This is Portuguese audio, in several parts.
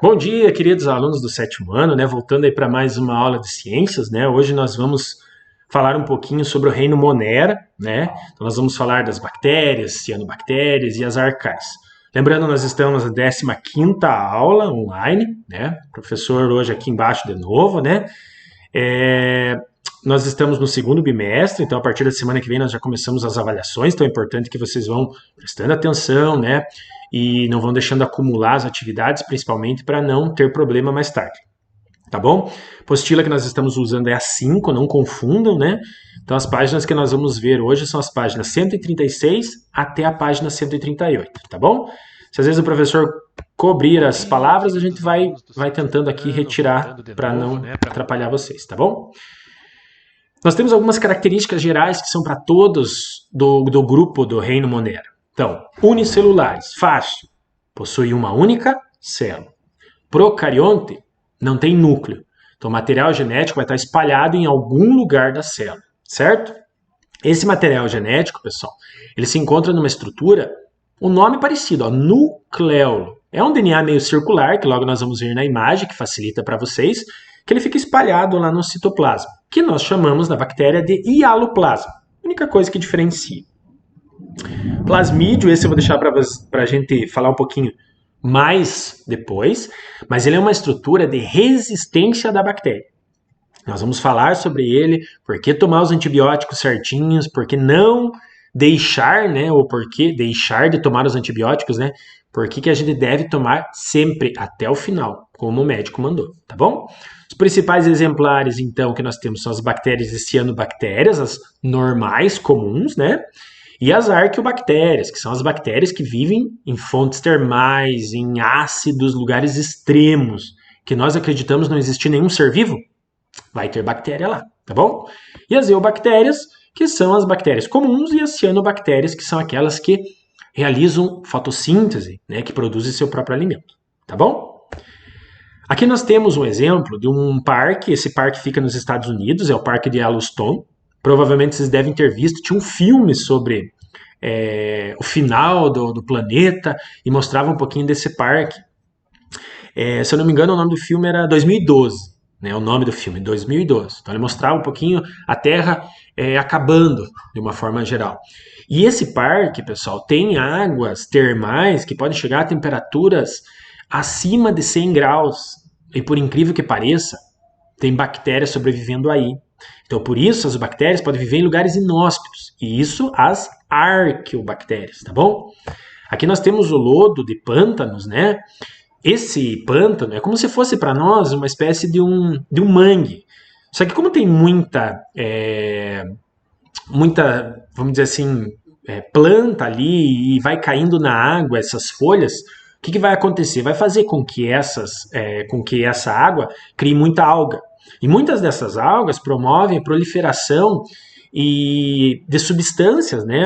Bom dia, queridos alunos do sétimo ano, né? Voltando aí para mais uma aula de ciências, né? Hoje nós vamos falar um pouquinho sobre o reino Monera, né? Então nós vamos falar das bactérias, cianobactérias e as arcais. Lembrando, nós estamos na 15ª aula online, né? Professor hoje aqui embaixo de novo, né? Nós estamos no segundo bimestre, então a partir da semana que vem nós já começamos as avaliações, então é importante que vocês vão prestando atenção, né? E não vão deixando acumular as atividades, principalmente para não ter problema mais tarde. Tá bom? Apostila que nós estamos usando é a 5, não confundam, né? Então as páginas que nós vamos ver hoje são as páginas 136 até a página 138, tá bom? Se às vezes o professor cobrir as palavras, a gente vai tentando aqui retirar para não atrapalhar vocês, tá bom? Nós temos algumas características gerais que são para todos do grupo do reino Monera. Então, unicelulares, fácil, possui uma única célula. Procarionte não tem núcleo. Então, o material genético vai estar espalhado em algum lugar da célula, certo? Esse material genético, pessoal, ele se encontra numa estrutura, um nome parecido, ó, nucleolo. É um DNA meio circular, que logo nós vamos ver na imagem, que facilita para vocês, que ele fica espalhado lá no citoplasma, que nós chamamos na bactéria de hialoplasma. Única coisa que diferencia. Plasmídio, esse eu vou deixar para a gente falar um pouquinho mais depois, mas ele é uma estrutura de resistência da bactéria. Nós vamos falar sobre ele, por que tomar os antibióticos certinhos, por que não deixar, né, ou por que deixar de tomar os antibióticos, né, por que a gente deve tomar sempre até o final, como o médico mandou, tá bom? Os principais exemplares, então, que nós temos são as bactérias e cianobactérias, as normais, comuns, né, e as arqueobactérias, que são as bactérias que vivem em fontes termais, em ácidos, lugares extremos, que nós acreditamos não existir nenhum ser vivo, vai ter bactéria lá, tá bom? E as eubactérias, que são as bactérias comuns, e as cianobactérias, que são aquelas que realizam fotossíntese, né, que produzem seu próprio alimento, tá bom? Aqui nós temos um exemplo de um parque, esse parque fica nos Estados Unidos, é o Parque de Yellowstone. Provavelmente vocês devem ter visto, tinha um filme sobre o final do planeta e mostrava um pouquinho desse parque. Se eu não me engano, o nome do filme era 2012, né, o nome do filme, 2012. Então ele mostrava um pouquinho a Terra acabando, de uma forma geral. E esse parque, pessoal, tem águas termais que podem chegar a temperaturas acima de 100 graus. E por incrível que pareça, tem bactérias sobrevivendo aí. Então, por isso, as bactérias podem viver em lugares inóspitos. E isso, as arqueobactérias, tá bom? Aqui nós temos o lodo de pântanos, né? Esse pântano é como se fosse para nós uma espécie de um mangue. Só que como tem muita, vamos dizer assim, planta ali e vai caindo na água essas folhas, o que vai acontecer? Vai fazer com que essa água crie muita alga. E muitas dessas algas promovem a proliferação de substâncias, né?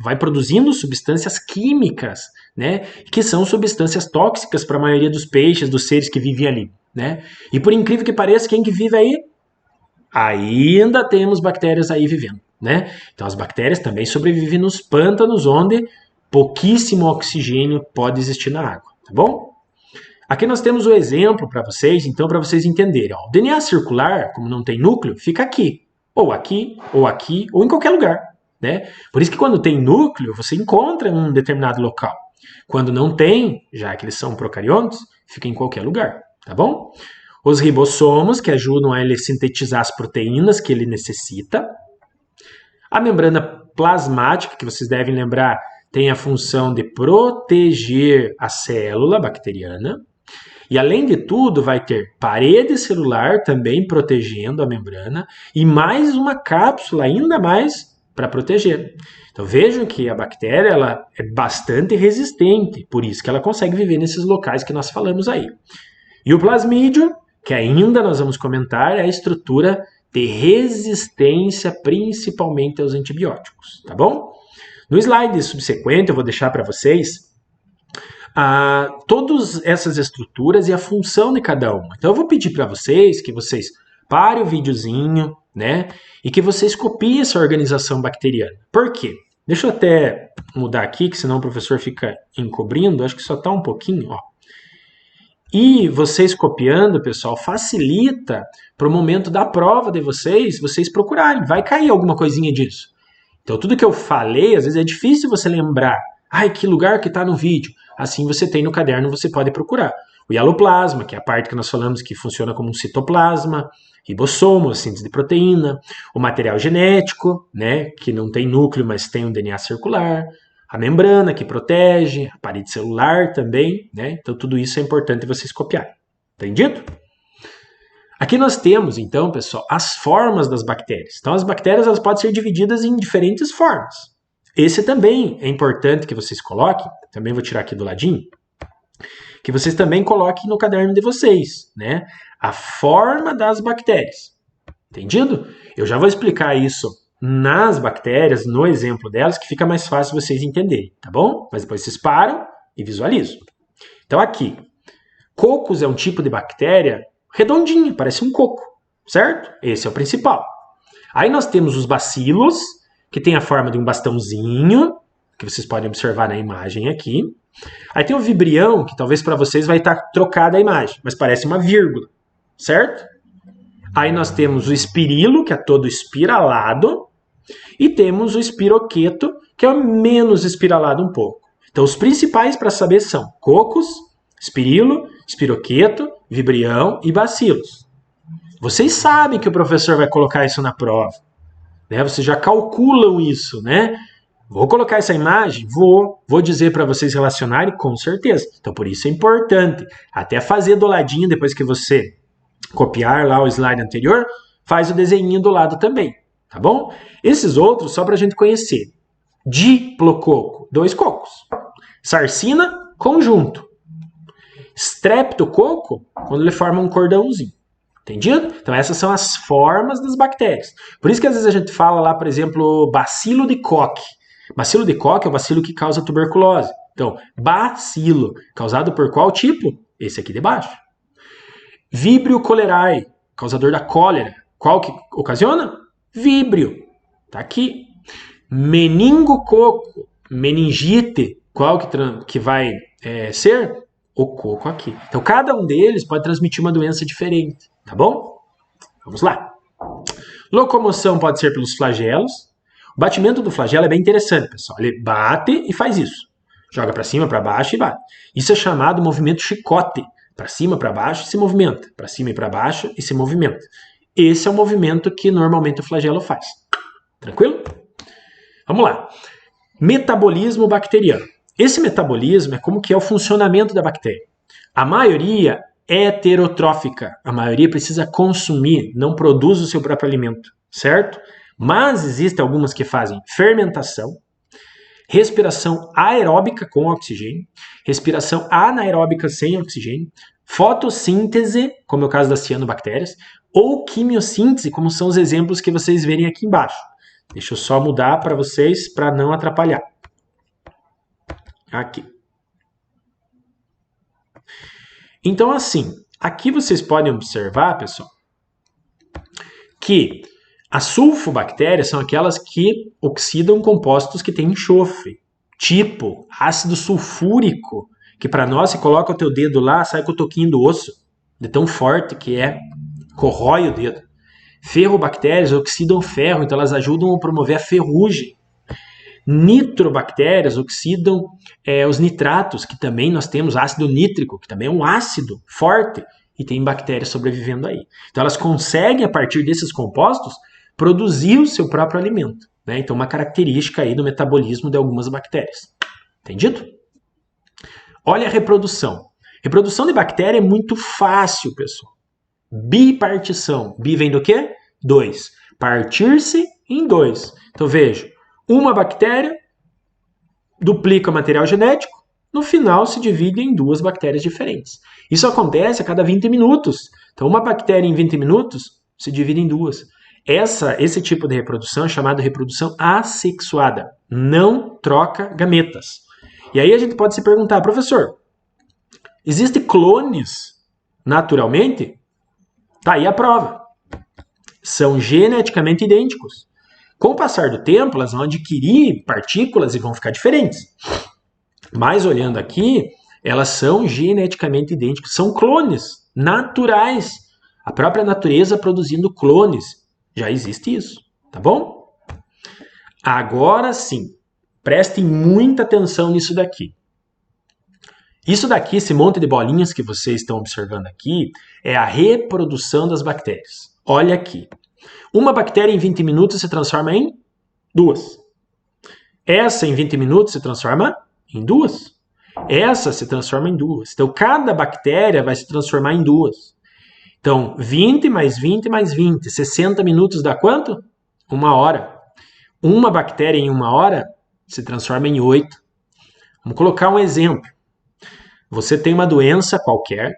Vai produzindo substâncias químicas, né? Que são substâncias tóxicas para a maioria dos peixes, dos seres que vivem ali, né? E por incrível que pareça, quem que vive aí? Ainda temos bactérias aí vivendo, né? Então as bactérias também sobrevivem nos pântanos, onde pouquíssimo oxigênio pode existir na água, tá bom? Aqui nós temos o exemplo para vocês, então, para vocês entenderem. Ó, o DNA circular, como não tem núcleo, fica aqui, ou aqui, ou aqui, ou em qualquer lugar, né? Por isso que quando tem núcleo, você encontra em um determinado local. Quando não tem, já que eles são procariontes, fica em qualquer lugar, tá bom? Os ribossomos, que ajudam a ele sintetizar as proteínas que ele necessita. A membrana plasmática, que vocês devem lembrar, tem a função de proteger a célula bacteriana. E além de tudo, vai ter parede celular também protegendo a membrana e mais uma cápsula ainda mais para proteger. Então vejam que a bactéria ela é bastante resistente, por isso que ela consegue viver nesses locais que nós falamos aí. E o plasmídio, que ainda nós vamos comentar, é a estrutura de resistência principalmente aos antibióticos, tá bom? No slide subsequente eu vou deixar para vocês todas essas estruturas e a função de cada uma. Então eu vou pedir para vocês que vocês parem o videozinho, né? E que vocês copiem essa organização bacteriana. Por quê? Deixa eu até mudar aqui, que senão o professor fica encobrindo. Acho que só está um pouquinho, ó. E vocês copiando, pessoal, facilita para o momento da prova de vocês procurarem. Vai cair alguma coisinha disso. Então, tudo que eu falei, às vezes é difícil você lembrar. Ai, que lugar que está no vídeo? Assim você tem no caderno, você pode procurar. O hialoplasma, que é a parte que nós falamos que funciona como um citoplasma, ribossomo, a síntese de proteína, o material genético, né, que não tem núcleo, mas tem um DNA circular, a membrana que protege, a parede celular também, né? Então tudo isso é importante vocês copiarem. Entendido? Aqui nós temos, então, pessoal, as formas das bactérias. Então as bactérias elas podem ser divididas em diferentes formas. Esse também é importante que vocês coloquem, também vou tirar aqui do ladinho, que vocês também coloquem no caderno de vocês, né? A forma das bactérias. Entendido? Eu já vou explicar isso nas bactérias, no exemplo delas, que fica mais fácil vocês entenderem, tá bom? Mas depois vocês param e visualizam. Então aqui, cocos é um tipo de bactéria redondinha, parece um coco, certo? Esse é o principal. Aí nós temos os bacilos, que tem a forma de um bastãozinho, que vocês podem observar na imagem aqui. Aí tem o vibrião, que talvez para vocês vai estar trocada a imagem, mas parece uma vírgula, certo? Aí nós temos o espirilo, que é todo espiralado, e temos o espiroqueto, que é menos espiralado um pouco. Então os principais para saber são cocos, espirilo, espiroqueto, vibrião e bacilos. Vocês sabem que o professor vai colocar isso na prova, né? Vocês já calculam isso, né? Vou colocar essa imagem? Vou dizer para vocês relacionarem com certeza. Então por isso é importante até fazer do ladinho, depois que você copiar lá o slide anterior, faz o desenho do lado também, tá bom? Esses outros só para a gente conhecer. Diplococo, 2 cocos. Sarcina, conjunto. Streptococo, quando ele forma um cordãozinho. Entendido? Então essas são as formas das bactérias. Por isso que às vezes a gente fala lá, por exemplo, bacilo de Koch. Bacilo de Koch é o bacilo que causa tuberculose. Então, bacilo, causado por qual tipo? Esse aqui de baixo. Vibrio cholerae, causador da cólera. Qual que ocasiona? Víbrio. Tá aqui. Meningococo, meningite. Qual que vai ser? O coco aqui. Então, cada um deles pode transmitir uma doença diferente. Tá bom? Vamos lá. Locomoção pode ser pelos flagelos. O batimento do flagelo é bem interessante, pessoal. Ele bate e faz isso. Joga para cima, para baixo e bate. Isso é chamado movimento chicote. Para cima, para baixo, se movimenta. Para cima e para baixo e se movimenta. Esse é o movimento que normalmente o flagelo faz. Tranquilo? Vamos lá. Metabolismo bacteriano. Esse metabolismo é como que é o funcionamento da bactéria. A maioria é heterotrófica. A maioria precisa consumir, não produz o seu próprio alimento, certo? Mas existem algumas que fazem fermentação, respiração aeróbica com oxigênio, respiração anaeróbica sem oxigênio, fotossíntese, como é o caso das cianobactérias, ou quimiossíntese, como são os exemplos que vocês verem aqui embaixo. Deixa eu só mudar para vocês, para não atrapalhar. Aqui. Então, assim, aqui vocês podem observar, pessoal, que as sulfobactérias são aquelas que oxidam compostos que têm enxofre, tipo ácido sulfúrico, que para nós, se coloca o teu dedo lá, sai com o toquinho do osso, de tão forte que é, corrói o dedo. Ferrobactérias oxidam ferro, então elas ajudam a promover a ferrugem. Nitrobactérias oxidam os nitratos, que também nós temos ácido nítrico, que também é um ácido forte, e tem bactérias sobrevivendo aí. Então elas conseguem, a partir desses compostos, produzir o seu próprio alimento, né? Então uma característica aí do metabolismo de algumas bactérias. Entendido? Olha a reprodução. Reprodução de bactéria é muito fácil, pessoal. Bipartição. Bi vem do quê? 2. Partir-se em 2. Então veja, uma bactéria duplica o material genético, no final se divide em 2 bactérias diferentes. Isso acontece a cada 20 minutos. Então uma bactéria em 20 minutos se divide em 2. Esse tipo de reprodução é chamada de reprodução assexuada. Não troca gametas. E aí a gente pode se perguntar, professor, existem clones naturalmente? Tá aí a prova. São geneticamente idênticos. Com o passar do tempo, elas vão adquirir partículas e vão ficar diferentes. Mas olhando aqui, elas são geneticamente idênticas, são clones naturais. A própria natureza produzindo clones. Já existe isso, tá bom? Agora sim, prestem muita atenção nisso daqui. Isso daqui, esse monte de bolinhas que vocês estão observando aqui, é a reprodução das bactérias. Olha aqui. Uma bactéria em 20 minutos se transforma em 2. Essa em 20 minutos se transforma em 2. Essa se transforma em 2. Então, cada bactéria vai se transformar em 2. Então, 20 mais 20 mais 20. 60 minutos dá quanto? 1 hora. Uma bactéria em 1 hora se transforma em 8. Vamos colocar um exemplo. Você tem uma doença qualquer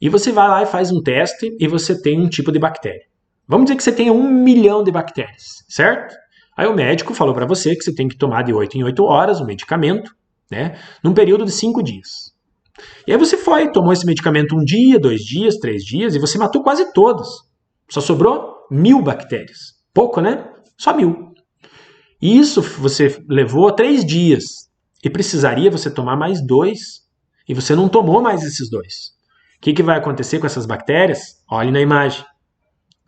e você vai lá e faz um teste e você tem um tipo de bactéria. Vamos dizer que você tenha 1 milhão de bactérias, certo? Aí o médico falou para você que você tem que tomar de 8 em 8 horas um medicamento, né? Num período de 5 dias. E aí você foi, tomou esse medicamento 1 dia, 2 dias, 3 dias e você matou quase todas. Só sobrou 1000 bactérias. Pouco, né? Só 1000. E isso você levou 3 dias e precisaria você tomar mais 2 e você não tomou mais esses 2. O que vai acontecer com essas bactérias? Olhe na imagem.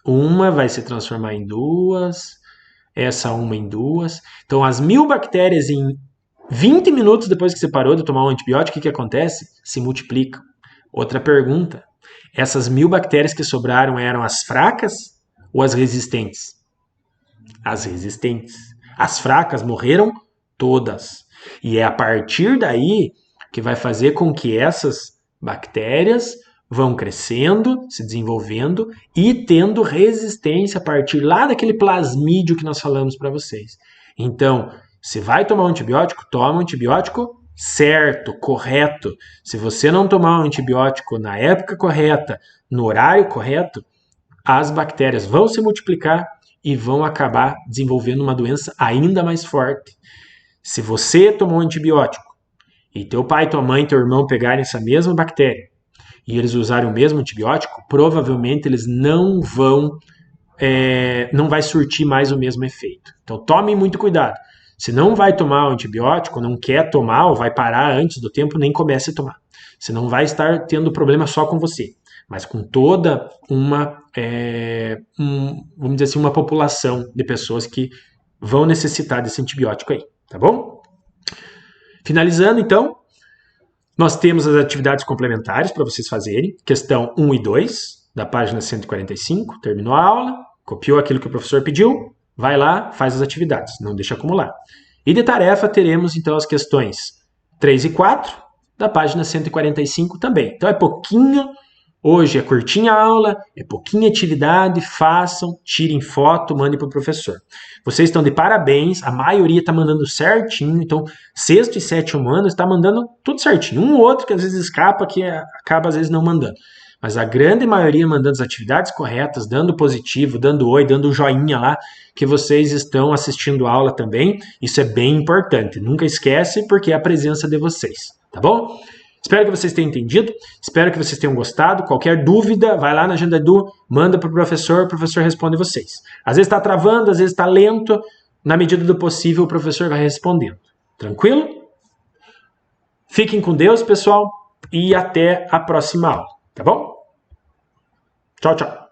Uma vai se transformar em 2, essa uma em 2. Então, as 1000 bactérias em 20 minutos depois que você parou de tomar um antibiótico, o que acontece? Se multiplicam. Outra pergunta. Essas 1000 bactérias que sobraram eram as fracas ou as resistentes? As resistentes. As fracas morreram todas. E é a partir daí que vai fazer com que essas bactérias vão crescendo, se desenvolvendo e tendo resistência a partir lá daquele plasmídio que nós falamos para vocês. Então, se vai tomar um antibiótico, toma um antibiótico certo, correto. Se você não tomar um antibiótico na época correta, no horário correto, as bactérias vão se multiplicar e vão acabar desenvolvendo uma doença ainda mais forte. Se você tomou um antibiótico e teu pai, tua mãe, teu irmão pegarem essa mesma bactéria e eles usarem o mesmo antibiótico, provavelmente eles não vai surtir mais o mesmo efeito. Então tome muito cuidado. Se não vai tomar o antibiótico, não quer tomar ou vai parar antes do tempo, nem comece a tomar. Você não vai estar tendo problema só com você, mas com toda uma, vamos dizer assim, uma população de pessoas que vão necessitar desse antibiótico aí, tá bom? Finalizando, então, nós temos as atividades complementares para vocês fazerem, questão 1 e 2, da página 145, terminou a aula, copiou aquilo que o professor pediu, vai lá, faz as atividades, não deixa acumular. E de tarefa teremos, então, as questões 3 e 4, da página 145 também. Então, é pouquinho, hoje é curtinha a aula, é pouquinha atividade, façam, tirem foto, mandem para o professor. Vocês estão de parabéns, a maioria está mandando certinho, então, sexto e sétimo ano está mandando tudo certinho. Um ou outro que às vezes escapa, que acaba às vezes não mandando. Mas a grande maioria mandando as atividades corretas, dando positivo, dando oi, dando joinha lá, que vocês estão assistindo a aula também. Isso é bem importante. Nunca esquece, porque é a presença de vocês, tá bom? Espero que vocês tenham entendido, espero que vocês tenham gostado. Qualquer dúvida, vai lá na Agenda Edu, manda para o professor responde vocês. Às vezes está travando, às vezes está lento, na medida do possível o professor vai respondendo. Tranquilo? Fiquem com Deus, pessoal, e até a próxima aula, tá bom? Tchau, tchau.